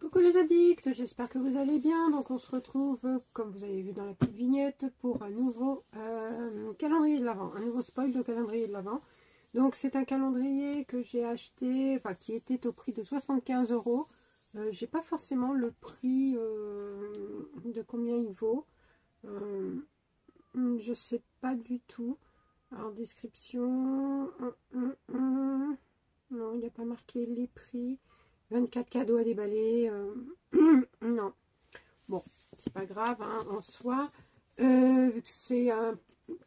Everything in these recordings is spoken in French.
Coucou les addicts, j'espère que vous allez bien. Donc on se retrouve, comme vous avez vu dans la petite vignette, pour un nouveau calendrier de l'Avent, un nouveau spoil de calendrier de l'Avent. Donc c'est un calendrier que j'ai acheté, enfin qui était au prix de 75 €. J'ai pas forcément le prix de combien il vaut. Je sais pas du tout. Alors description, non, il n'y a pas marqué les prix. 24 cadeaux à déballer. Non. Bon, c'est pas grave, hein, en soi. Vu que c'est un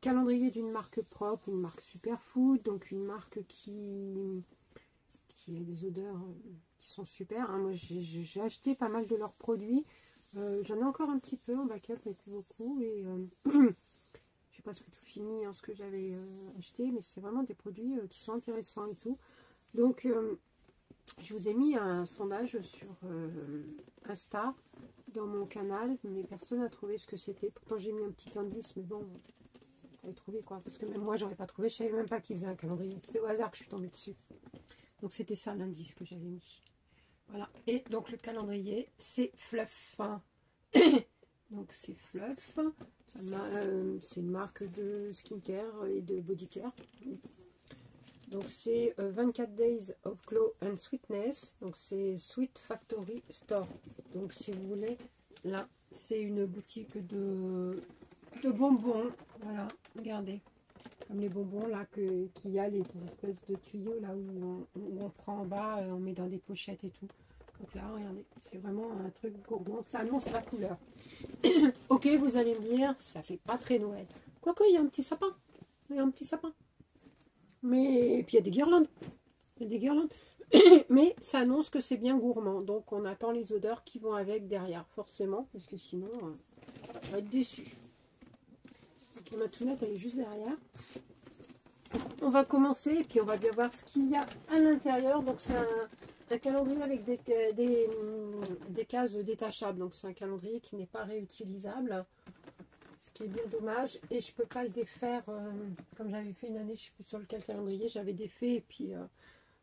calendrier d'une marque propre, une marque Superfood, donc une marque qui a des odeurs qui sont super. Hein. Moi, j'ai acheté pas mal de leurs produits. J'en ai encore un petit peu en backup, mais plus beaucoup. Et j'ai presque tout fini ce que j'avais acheté, mais c'est vraiment des produits qui sont intéressants et tout. Donc, je vous ai mis un sondage sur Insta dans mon canal, mais personne n'a trouvé ce que c'était. Pourtant j'ai mis un petit indice, mais bon, vous allez trouver quoi, parce que même moi j'aurais pas trouvé, je savais même pas qu'il faisait un calendrier. C'est au hasard que je suis tombée dessus. Donc c'était ça l'indice que j'avais mis. Voilà, et donc le calendrier c'est Fluff. Donc c'est Fluff, c'est une marque de skincare et de bodycare. Donc c'est 24 Days of Glow and Sweetness. Donc c'est Sweet Factory Store. Donc si vous voulez, là c'est une boutique de bonbons. Voilà, regardez. Comme les bonbons là qu'il y a, les espèces de tuyaux là où on prend en bas, on met dans des pochettes et tout. Donc là, regardez, c'est vraiment un truc gourmand. Ça annonce la couleur. Ok, vous allez me dire, ça fait pas très Noël. Quoique, il y a un petit sapin. Il y a un petit sapin. Mais et puis il y a des guirlandes. Il y a des guirlandes. Mais ça annonce que c'est bien gourmand. Donc on attend les odeurs qui vont avec derrière, forcément. Parce que sinon, on va être déçu. Donc ma tounette, elle est juste derrière. On va commencer et puis on va bien voir ce qu'il y a à l'intérieur. Donc c'est un calendrier avec des cases détachables. Donc c'est un calendrier qui n'est pas réutilisable. Ce qui est bien dommage, et je peux pas le défaire comme j'avais fait une année, je sais plus sur lequel calendrier j'avais défait, et puis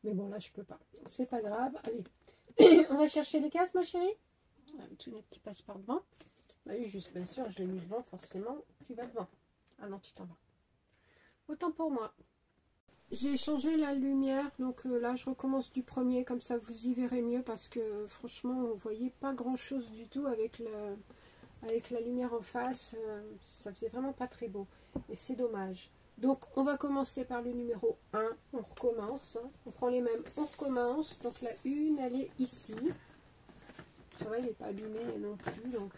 mais bon là je peux pas, c'est pas grave. Allez, on va chercher les cases ma chérie. Une tounette qui passe par devant. Bah oui, juste bien sûr, je l'ai mis devant, forcément tu vas devant. Ah non, tu t'en vas, autant pour moi. J'ai changé la lumière, donc là je recommence du premier, comme ça vous y verrez mieux, parce que franchement on voyait pas grand chose du tout avec la lumière en face, ça faisait vraiment pas très beau. Et c'est dommage. Donc on va commencer par le numéro 1. On recommence. Hein. On prend les mêmes. On recommence. Donc la une, elle est ici. Ça va, il n'est pas abîmé non plus. Donc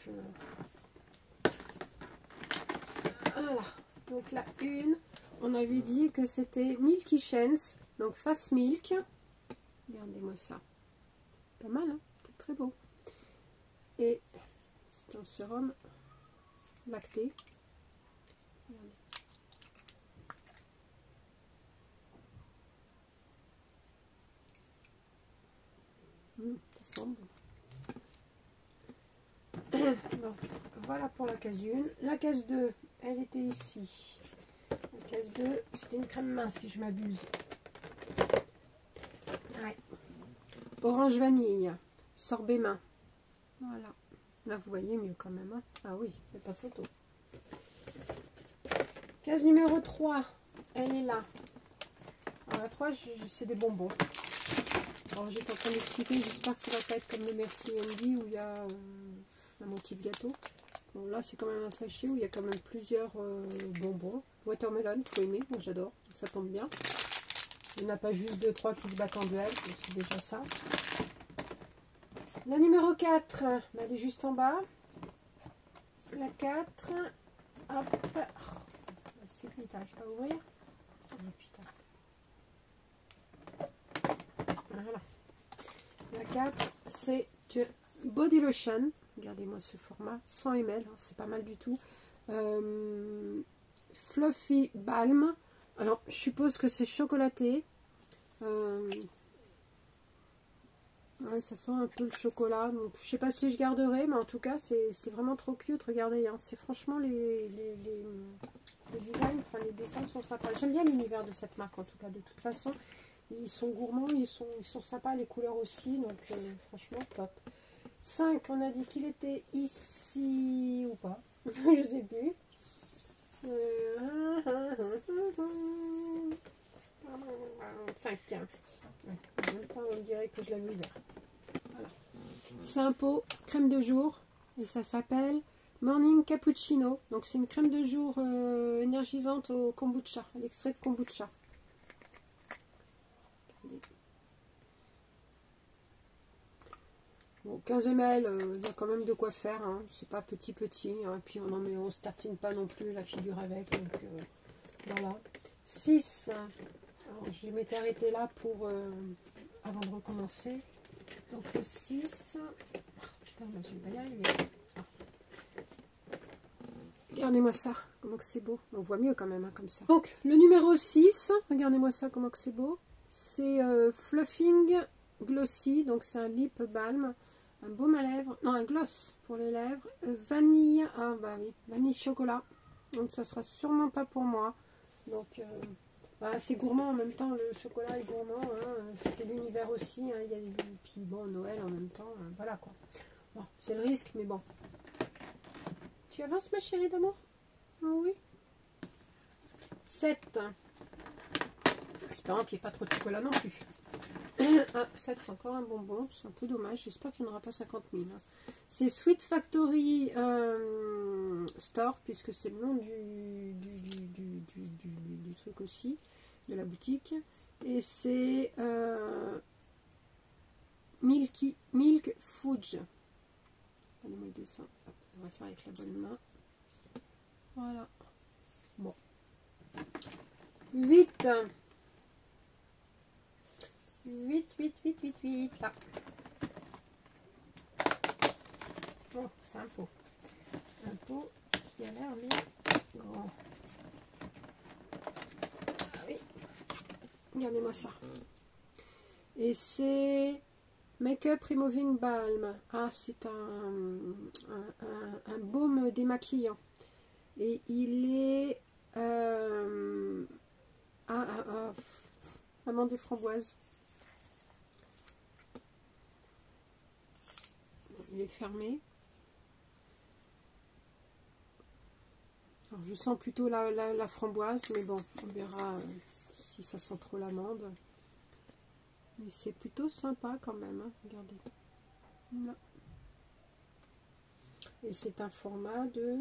voilà. Donc la une, on avait dit que c'était Milky Chance. Donc Face Milk. Regardez-moi ça. Pas mal, hein, c'est très beau. Et c'est un sérum lacté. Regardez. Ça sent bon. Donc, voilà pour la case 1. La case 2, elle était ici. La case 2, c'était une crème mince si je m'abuse. Ouais. Orange vanille. Sorbet main. Voilà. Là, vous voyez mieux quand même. Hein. Ah oui, il n'y a pas photo. Case numéro 3, elle est là. Alors, la 3, c'est des bonbons. Alors, j'étais en train d'expliquer, j'espère que ça va pas être comme le Merci Andy où il y a la moitié de gâteau. Bon, là, c'est quand même un sachet où il y a quand même plusieurs bonbons. Watermelon, faut aimer, moi j'adore, ça tombe bien. Il n'y en a pas juste 2-3 qui se battent en duel, donc c'est déjà ça. La numéro 4, bah, elle est juste en bas. La 4, hop, c'est putain, je peux pas ouvrir. Oh putain. Voilà. La 4, c'est Body Lotion. Regardez-moi ce format, 100 ml, hein, c'est pas mal du tout. Fluffy Balm. Alors, je suppose que c'est chocolaté. Ouais, ça sent un peu le chocolat. Donc, je sais pas si je garderai, mais en tout cas, c'est vraiment trop cute. Regardez, hein, c'est franchement les designs, enfin les dessins sont sympas. J'aime bien l'univers de cette marque, en tout cas. De toute façon, ils sont gourmands, ils sont sympas, les couleurs aussi. Donc, franchement, top. 5, on a dit qu'il était ici ou pas. Je sais plus. 5. Ouais, on dirait que je l'ai mis vert. Voilà. C'est un pot crème de jour et ça s'appelle Morning Cappuccino. Donc c'est une crème de jour énergisante au kombucha, à l'extrait de kombucha. Bon, 15 ml, il y a quand même de quoi faire, hein. C'est pas petit, hein. Et puis on se tartine pas non plus la figure avec, donc voilà. 6, alors je m'étais arrêtée là pour avant de recommencer. Donc le 6, oh, putain, je vais pas y arriver. Ah. Regardez-moi ça, comment que c'est beau. On voit mieux quand même, hein, comme ça. Donc le numéro 6, regardez-moi ça, comment que c'est beau. C'est Fluffing Glossy, donc c'est un lip balm. Un baume à lèvres, non un gloss pour les lèvres, vanille, ah bah oui, vanille chocolat, donc ça sera sûrement pas pour moi, donc bah, c'est gourmand en même temps, le chocolat est gourmand, hein, c'est l'univers aussi, hein, il y a des... puis bon Noël en même temps, voilà quoi, bon c'est le risque mais bon. Tu avances ma chérie d'amour? Oh, oui. 7, espérant qu'il n'y ait pas trop de chocolat non plus. Ah, 7, c'est encore un bonbon, c'est un peu dommage, j'espère qu'il n'y en aura pas 50 000. C'est Sweet Factory Store, puisque c'est le nom du truc aussi, de la boutique. Et c'est Milk Fudge. Regardez-moi le dessin, hop, on va faire avec la bonne main. Voilà. Bon. 8. 8. Là. Bon, c'est un pot. Un pot qui a l'air grand. Ah oui. Regardez-moi ça. Et c'est Make-up Removing Balm. Ah, c'est un baume démaquillant. Et il est amande et framboise. Il est fermé. Alors, je sens plutôt la framboise, mais bon, on verra si ça sent trop l'amande. Mais c'est plutôt sympa quand même, hein. Regardez. Là. Et c'est un format de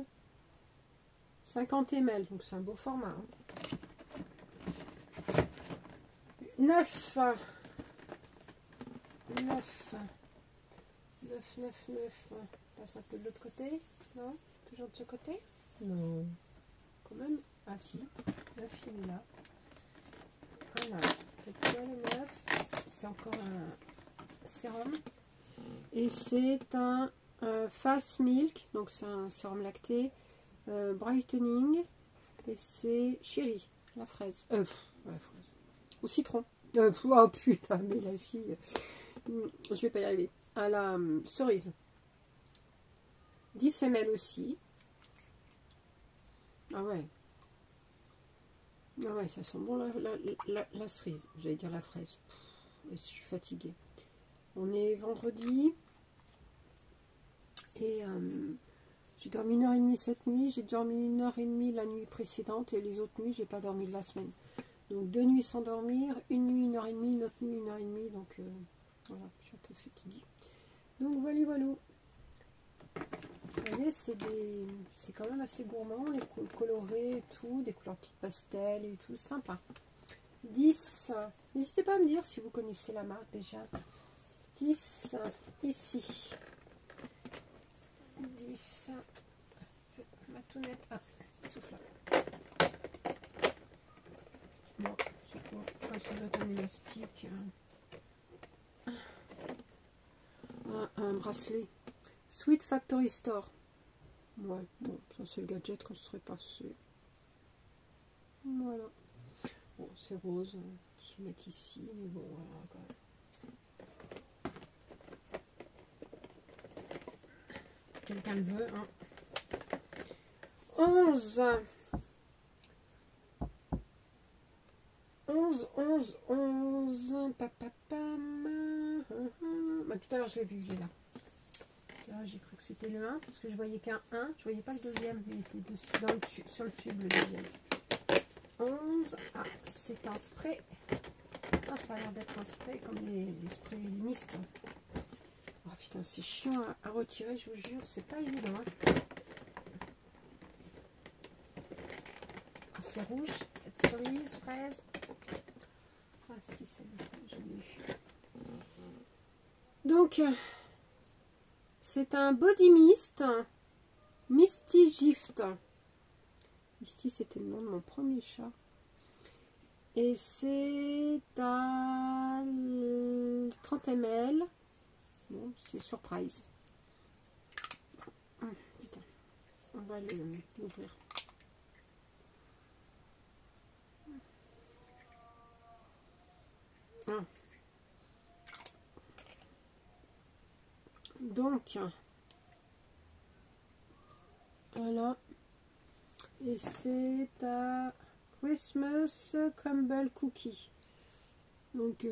50 ml, donc c'est un beau format. Hein. 9. 9. On passe un peu de l'autre côté. Non? Toujours de ce côté? Non. Quand même. Ah si. 9, il est là. Voilà. Le 9. C'est encore un sérum. Et c'est un Fast Milk. Donc c'est un sérum lacté. Brightening. Et c'est Chéri. La fraise. La fraise. Au citron. Oh putain, mais la fille. Je vais pas y arriver. À la cerise. 10 ml aussi. Ah ouais. Ah ouais, ça sent bon la cerise. J'allais dire la fraise. Pff, je suis fatiguée. On est vendredi. Et j'ai dormi 1h30 cette nuit. J'ai dormi 1h30 la nuit précédente. Et les autres nuits, j'ai pas dormi de la semaine. Donc 2 nuits sans dormir. Une nuit 1h30. Une autre nuit 1h30. Donc voilà, je suis un peu fatiguée. Donc voilà. Vous voyez, c'est quand même assez gourmand, les colorés et tout, des couleurs petites pastels et tout, sympa. 10. N'hésitez pas à me dire si vous connaissez la marque déjà. 10 ici. 10. Ma tournette. Ah, souffle là. Bon, c'est quoi? Ah, ça doit être un élastique. Un bracelet. Sweet Factory Store. Ouais, bon, ça c'est le gadget qu'on serait passé. Voilà. Bon, c'est rose. Je vais le mettre ici, mais bon, voilà quand même. Quelqu'un le veut, hein. 11. 11. Papapam. Bah, tout à l'heure, je l'ai vu, j'ai là. Là, j'ai cru que c'était le 1 parce que je voyais qu'un 1. Je voyais pas le deuxième. Il était dessus, dans le sur le tube, le deuxième. 11. Ah, c'est un spray. Ah, ça a l'air d'être un spray comme les sprays mist. Oh putain, c'est chiant à retirer, je vous jure. C'est pas évident. Hein. Ah, c'est rouge. Cerise, fraise. Ah, si, c'est j'en ai eu. Donc, c'est un body mist. Misty Gift. Misty, c'était le nom de mon premier chat. Et c'est à 30 ml. Bon, c'est surprise. Putain. On va l'ouvrir. Ah. Donc, voilà. Et c'est à Christmas Crumble Cookie. Donc,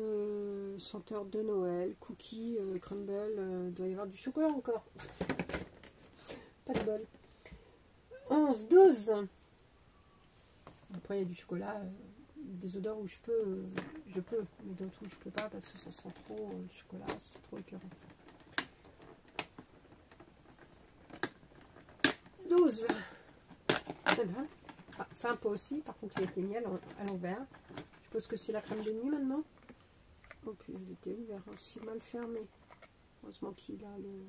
senteur de Noël, cookie, crumble, doit y avoir du chocolat encore. Pas de bol. 11, 12. Après, il y a du chocolat, des odeurs où je peux, mais d'autres où je peux pas parce que ça sent trop le chocolat, c'est trop écœurant. 12. Ah, c'est un pot aussi, par contre il a été mis à l'envers. Je suppose que c'est la crème de nuit maintenant. Oh puis il était ouvert aussi, mal fermé. Heureusement qu'il a le...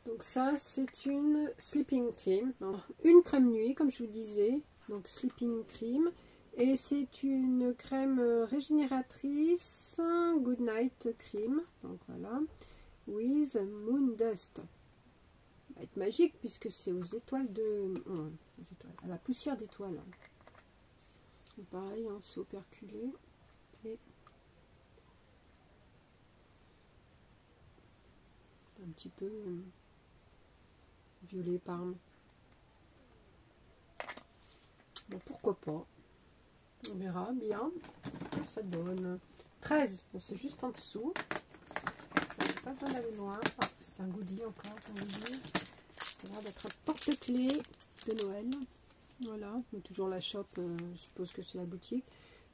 Donc ça c'est une sleeping cream. Non, une crème nuit comme je vous disais. Donc sleeping cream. Et c'est une crème régénératrice Good Night Cream. Donc voilà. With Moon Dust. Va être magique puisque c'est aux étoiles de... à la poussière d'étoiles. Pareil, hein, c'est operculé. Et un petit peu violet parme. Bon, pourquoi pas. On verra bien. Ça donne 13. C'est juste en dessous. Pas besoin d'aller loin. Ah, c'est un goodie encore. Ça a l'air d'être un porte-clés de Noël. Voilà, mais toujours la shop, je suppose que c'est la boutique.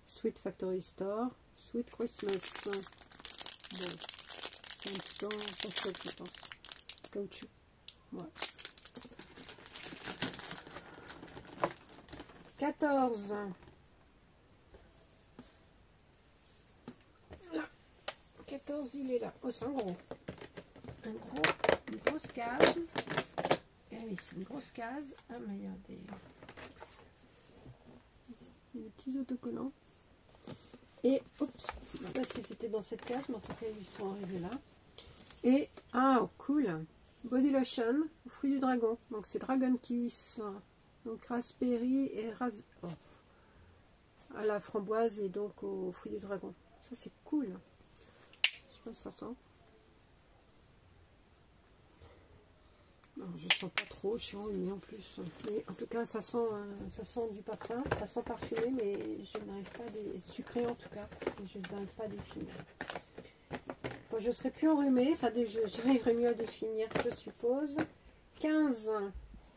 Sweet Factory Store, Sweet Christmas. Bon, c'est un petit peu en pochette, je pense. Caoutchouc. Ouais. 14. Là. 14, il est là. Oh, c'est un gros. Une grosse case. Et oui, c'est une grosse case. Ah, mais il y a des petits autocollants. Et, oups, je ne sais pas si c'était dans cette case, mais en tout cas, ils sont arrivés là. Et, ah, cool, body lotion, fruits du dragon. Donc, c'est Dragon Kiss. Donc, raspberry et à la framboise et donc aux fruits du dragon. Ça, c'est cool. Je sais pas si ça sent. Non, je sens pas trop, je suis enrhumée en plus. Mais en tout cas, ça sent du parfum, ça sent parfumé, mais je n'arrive pas à sucré en tout cas. Je n'arrive pas à définir. Quand je serai plus enrhumée, j'arriverai mieux à définir, je suppose. 15.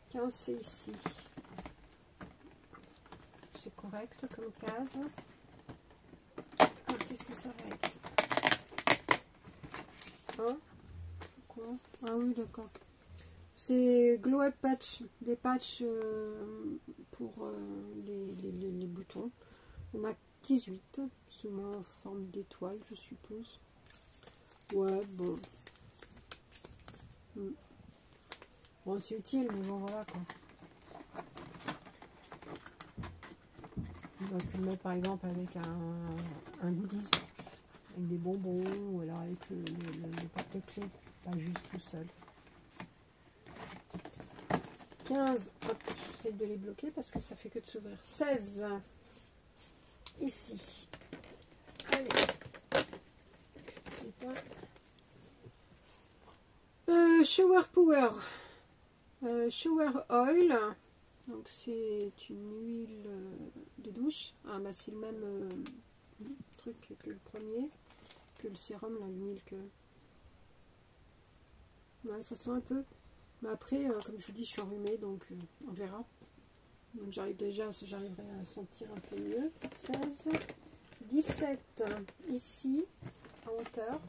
15, c'est ici. C'est correct comme case. Ah, qu'est-ce que ça va être? Hein? Quoi? Ah oui, d'accord. C'est Glow Up Patch, des patchs pour les boutons. On a 18, souvent en forme d'étoile, je suppose. Ouais, bon. Bon, c'est utile, mais bon, voilà quoi. On va le mettre par exemple avec un goodies, avec des bonbons, ou alors avec le porte-clés, pas juste tout seul. 15, hop, j'essaie de les bloquer parce que ça fait que de s'ouvrir. 16, ici. Allez, c'est un Shower Power, Shower Oil. Donc c'est une huile de douche. Ah bah c'est le même truc que le premier, que le sérum là, le milk. Ouais, ça sent un peu. Mais après, comme je vous dis, je suis enrhumée, donc on verra. Donc j'arrive déjà, j'arriverai à sentir un peu mieux. 16, 17 ici, en hauteur.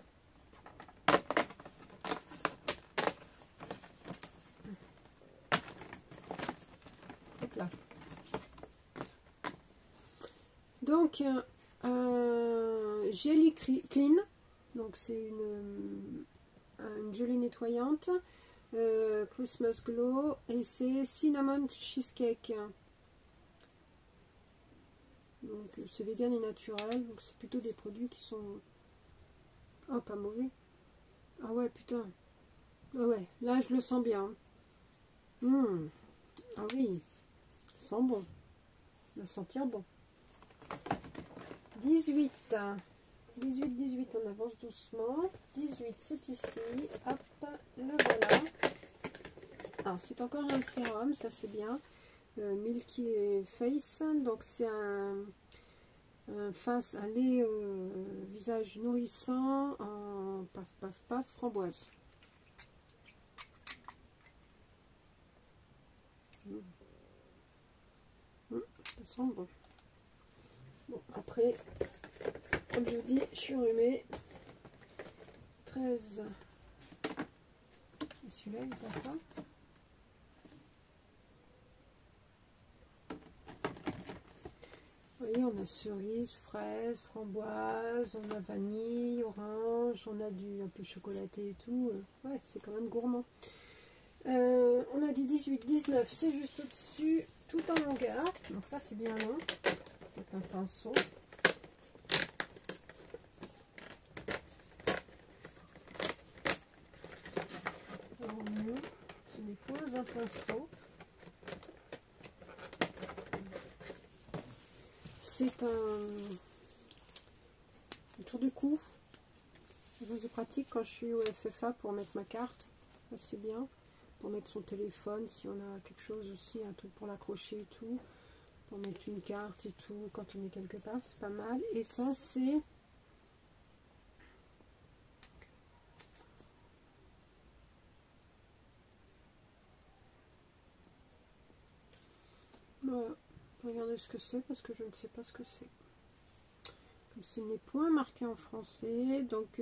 Hop là. Donc, Jelly Clean. Donc c'est une gelée nettoyante. Christmas Glow. Et c'est Cinnamon Cheesecake. Donc c'est vegan et naturel, donc c'est plutôt des produits qui sont pas mauvais. Ah ouais, putain, ah ouais, là je le sens bien. Ah oui, ça sent bon, ça va sentir bon. 18, 18, on avance doucement. 18, c'est ici, hop, le voilà. Ah, c'est encore un sérum, ça c'est bien. Milky Face, donc c'est un lait visage nourrissant en paf paf paf framboise. Ça sent bon. Bon, après, comme je vous dis, je suis enrhumée. 13. Celui-là, il va pas. Vous voyez, on a cerise, fraise, framboise, on a vanille, orange, on a du un peu chocolaté et tout. Ouais, c'est quand même gourmand. On a dit 18, 19, c'est juste au-dessus, tout en longueur. Donc ça, c'est bien long. Avec un pinceau. Je dépose un pinceau. C'est un tour de cou. C'est pratique quand je suis au FFA pour mettre ma carte. Ça c'est bien. Pour mettre son téléphone, si on a quelque chose aussi, un truc pour l'accrocher et tout. Pour mettre une carte et tout, quand on est quelque part, c'est pas mal. Et ça c'est... Voilà. Regardez ce que c'est parce que je ne sais pas ce que c'est. Comme ce n'est point marqué en français, donc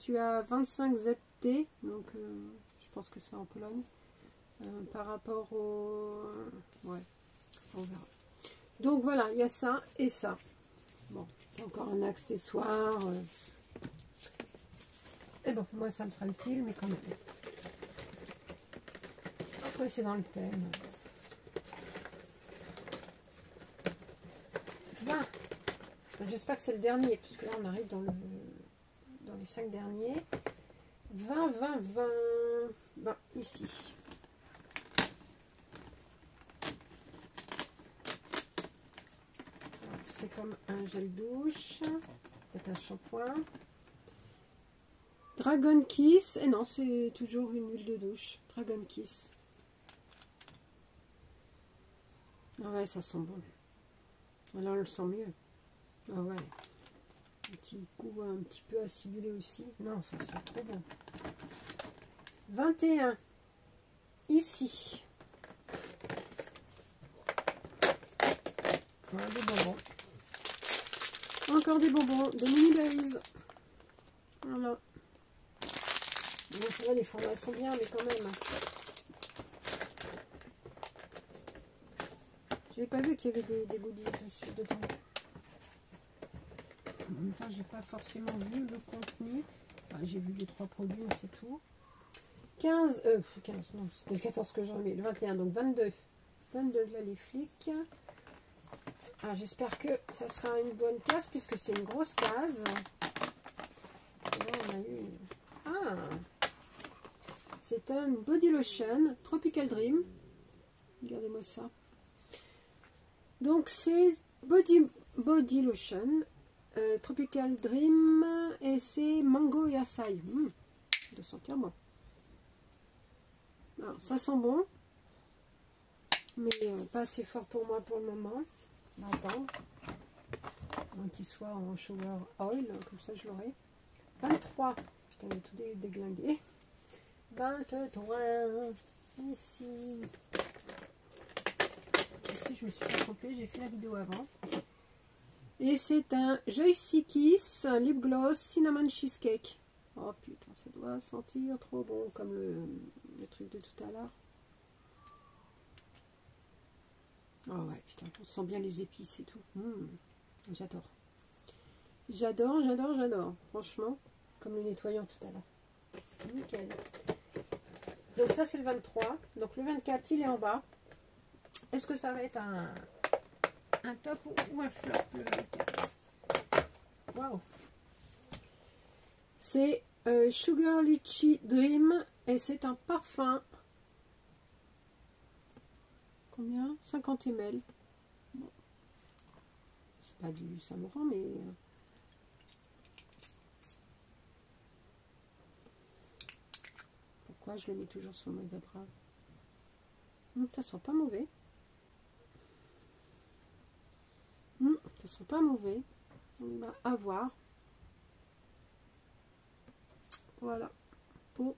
tu as 25 ZT, donc je pense que c'est en Pologne. Par rapport au... ouais, on verra. Donc voilà, il y a ça et ça. Bon, encore un accessoire. Et bon, moi ça me sera utile, mais quand même. Après c'est dans le thème. 20. J'espère que c'est le dernier, parce que là on arrive dans les 5 derniers. 20, 20, 20. Ben, ici. C'est comme un gel douche, peut-être un shampoing. Dragon Kiss, et non, c'est toujours une huile de douche. Dragon Kiss. Ah ouais, ça sent bon. Là, on le sent mieux. Ah ouais. Un petit coup un petit peu acidulé aussi. Non, ça sent trop bon. 21. Ici. Voilà, des bonbons. Encore des bonbons, des mini berries. Voilà. Bon, ça va, les formats sont bien, mais quand même. J'avais pas vu qu'il y avait des goodies dessus dedans. En même temps, j'ai pas forcément vu le contenu. Enfin, j'ai vu les 3 produits, mais c'est tout. 15, non, c'était le 14 que j'en mets, le 21, donc 22. 22 là, les flics. Ah, j'espère que ça sera une bonne case, puisque c'est une grosse case. Et là, on a eu... Ah, c'est un body lotion Tropical Dream. Regardez-moi ça. Donc, c'est body lotion Tropical Dream et c'est mango et açaï. De sentir bon. Alors, ça sent bon, mais pas assez fort pour moi pour le moment. On va attendre. Donc, qu'il soit en shower oil, comme ça je l'aurai. 23. Putain, il est tout déglingué. 23. Ici, je me suis pas trompée, j'ai fait la vidéo avant. Et c'est un Joyce Kiss, un lip gloss cinnamon cheesecake. Oh putain, ça doit sentir trop bon comme le truc de tout à l'heure. Oh ouais, putain, on sent bien les épices et tout. J'adore. J'adore, j'adore, j'adore. Franchement, comme le nettoyant tout à l'heure. Nickel. Donc ça, c'est le 23. Donc le 24, il est en bas. Est-ce que ça va être un top ou un flop, le 24? Waouh. C'est Sugar Lychee Dream. Et c'est un parfum. Combien? 50 ml. Bon. C'est pas du Saint-Laurent, mais... Pourquoi je le mets toujours sur le mauvais bras? Ça sent pas mauvais. Ça sent pas mauvais. On va avoir. Voilà. Pour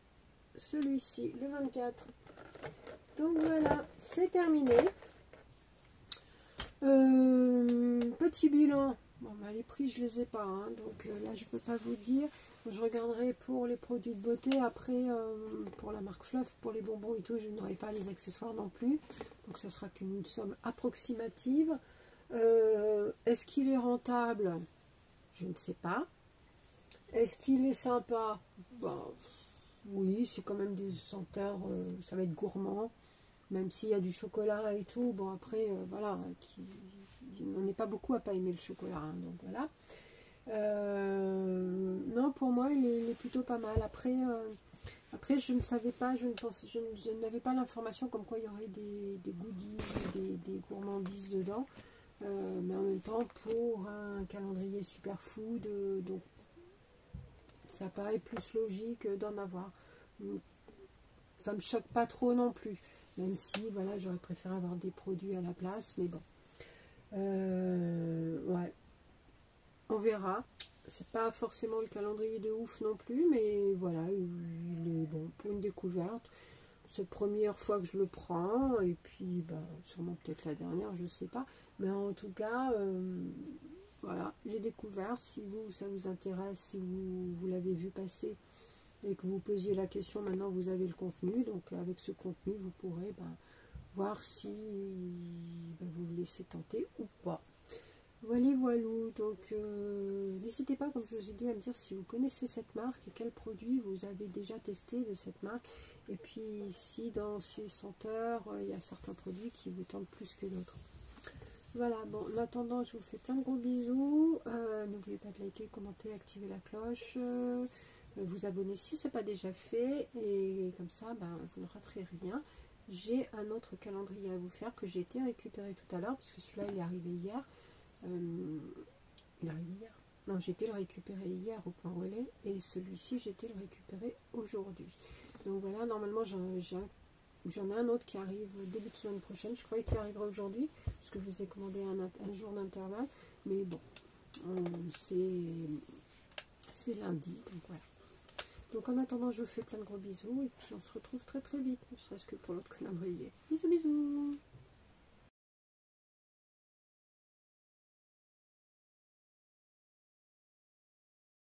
celui-ci, le 24. Donc voilà, c'est terminé. Petit bilan. Bon, bah, les prix, je les ai pas. Hein, donc là, je peux pas vous dire. Je regarderai pour les produits de beauté. Après, pour la marque Fluff, pour les bonbons et tout, je n'aurai pas les accessoires non plus. Donc, ça sera qu'une somme approximative. Est-ce qu'il est rentable? Je ne sais pas. Est-ce qu'il est sympa? Bah, oui, c'est quand même des senteurs. Ça va être gourmand. Même s'il y a du chocolat et tout. Bon, après, voilà. On n'est pas beaucoup à pas aimer le chocolat. Hein, donc, voilà. Non, pour moi il est plutôt pas mal. Après je ne savais pas, je n'avais pas l'information comme quoi il y aurait des goodies, des gourmandises dedans, mais en même temps pour un calendrier superfood, donc ça paraît plus logique d'en avoir. Ça me choque pas trop non plus, même si voilà, j'aurais préféré avoir des produits à la place, mais bon, ouais. On verra. C'est pas forcément le calendrier de ouf non plus, mais voilà, il est bon pour une découverte. C'est la première fois que je le prends, et puis bah, sûrement peut-être la dernière, je sais pas. Mais en tout cas, voilà, j'ai découvert. Si vous, ça vous intéresse, si vous l'avez vu passer et que vous posiez la question, maintenant vous avez le contenu. Donc avec ce contenu, vous pourrez voir si vous vous laissez tenter ou pas. Voilà, voilà, donc n'hésitez pas, comme je vous ai dit, à me dire si vous connaissez cette marque et quels produits vous avez déjà testé de cette marque. Et puis si dans ces senteurs, il y a certains produits qui vous tentent plus que d'autres. Voilà, bon, en attendant, je vous fais plein de gros bisous. N'oubliez pas de liker, commenter, activer la cloche, vous abonner si ce n'est pas déjà fait. Et comme ça, vous ne raterez rien. J'ai un autre calendrier à vous faire que j'ai été récupéré tout à l'heure, parce que celui-là, il est arrivé hier. Il est arrivé hier. Non, j'ai été le récupérer hier au point relais et celui-ci, j'ai été le récupérer aujourd'hui. Donc voilà, normalement, j'en ai un autre qui arrive début de semaine prochaine. Je croyais qu'il arriverait aujourd'hui, parce que je vous ai commandé un jour d'intervalle. Mais bon, c'est lundi, donc voilà. Donc en attendant, je vous fais plein de gros bisous et puis on se retrouve très très vite, ne serait-ce que pour l'autre calendrier. Bisous bisous.